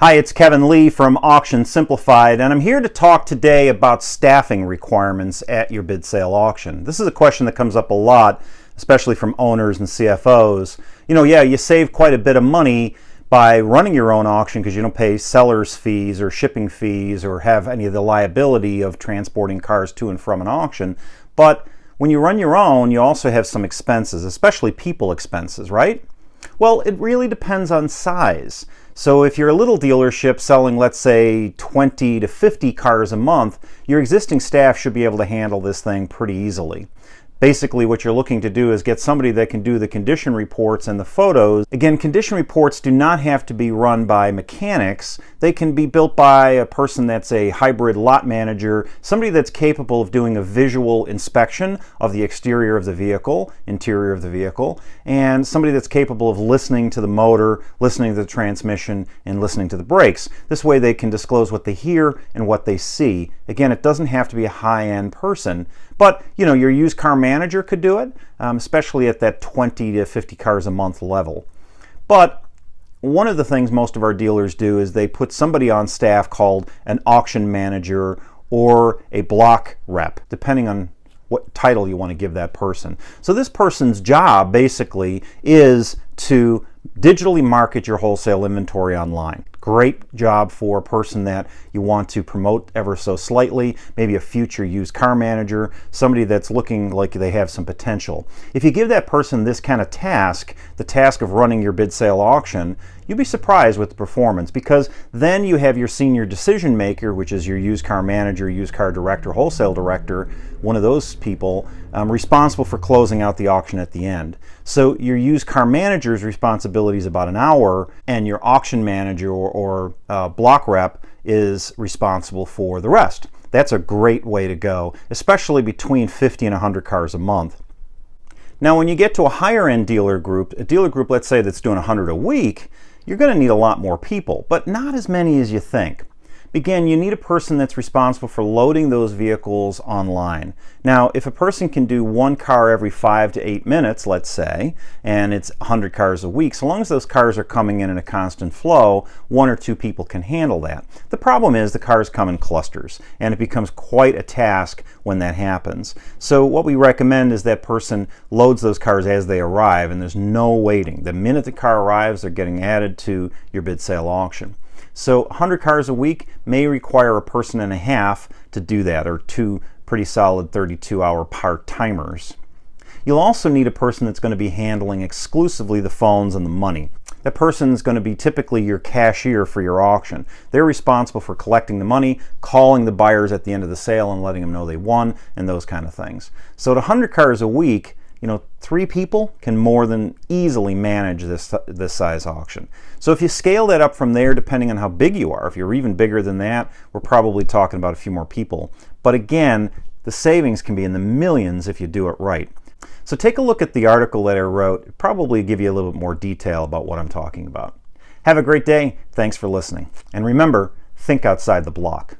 Hi, it's Kevin Lee from Auction Simplified, and I'm here to talk today about staffing requirements at your bid sale auction. This is a question that comes up a lot, especially from owners and CFOs. You save quite a bit of money by running your own auction because you don't pay seller's fees or shipping fees or have any of the liability of transporting cars to and from an auction. But when you run your own, you also have some expenses, especially people expenses, right? Well, it really depends on size. So if you're a little dealership selling, let's say, 20 to 50 cars a month, your existing staff should be able to handle this thing pretty easily. Basically, what you're looking to do is get somebody that can do the condition reports and the photos. Again, condition reports do not have to be run by mechanics. They can be built by a person that's a hybrid lot manager, somebody that's capable of doing a visual inspection of the exterior of the vehicle, interior of the vehicle, and somebody that's capable of listening to the motor, listening to the transmission, and listening to the brakes. This way they can disclose what they hear and what they see. Again, it doesn't have to be a high-end person, but your used car manager could do it, especially at that 20 to 50 cars a month level. But one of the things most of our dealers do is they put somebody on staff called an auction manager or a block rep, depending on what title you want to give that person. So this person's job basically is to digitally market your wholesale inventory online. Great job for a person that you want to promote ever so slightly, maybe a future used car manager, somebody that's looking like they have some potential. If you give that person this kind of task, the task of running your bid sale auction, you'll be surprised with the performance, because then you have your senior decision maker, which is your used car manager, used car director, wholesale director, one of those people, responsible for closing out the auction at the end. So your used car manager's responsibility is about an hour, and your auction manager or block rep is responsible for the rest. That's a great way to go, especially between 50 and 100 cars a month. Now, when you get to a higher end dealer group, let's say that's doing 100 a week, you're going to need a lot more people, but not as many as you think. Again, you need a person that's responsible for loading those vehicles online. Now, if a person can do one car every 5 to 8 minutes, let's say, and it's 100 cars a week, so long as those cars are coming in a constant flow, one or two people can handle that. The problem is the cars come in clusters, and it becomes quite a task when that happens. So what we recommend is that person loads those cars as they arrive, and there's no waiting. The minute the car arrives, they're getting added to your bid sale auction. So 100 cars a week may require a person and a half to do that, or two pretty solid 32-hour part-timers. You'll also need a person that's going to be handling exclusively the phones and the money. That person is going to be typically your cashier for your auction. They're responsible for collecting the money, calling the buyers at the end of the sale and letting them know they won, and those kind of things. So at 100 cars a week, 3 people can more than easily manage this size auction. So if you scale that up from there, depending on how big you are, if you're even bigger than that, we're probably talking about a few more people. But again, the savings can be in the millions if you do it right. So take a look at the article that I wrote. It'll probably give you a little bit more detail about what I'm talking about. Have a great day. Thanks for listening. And remember, think outside the block.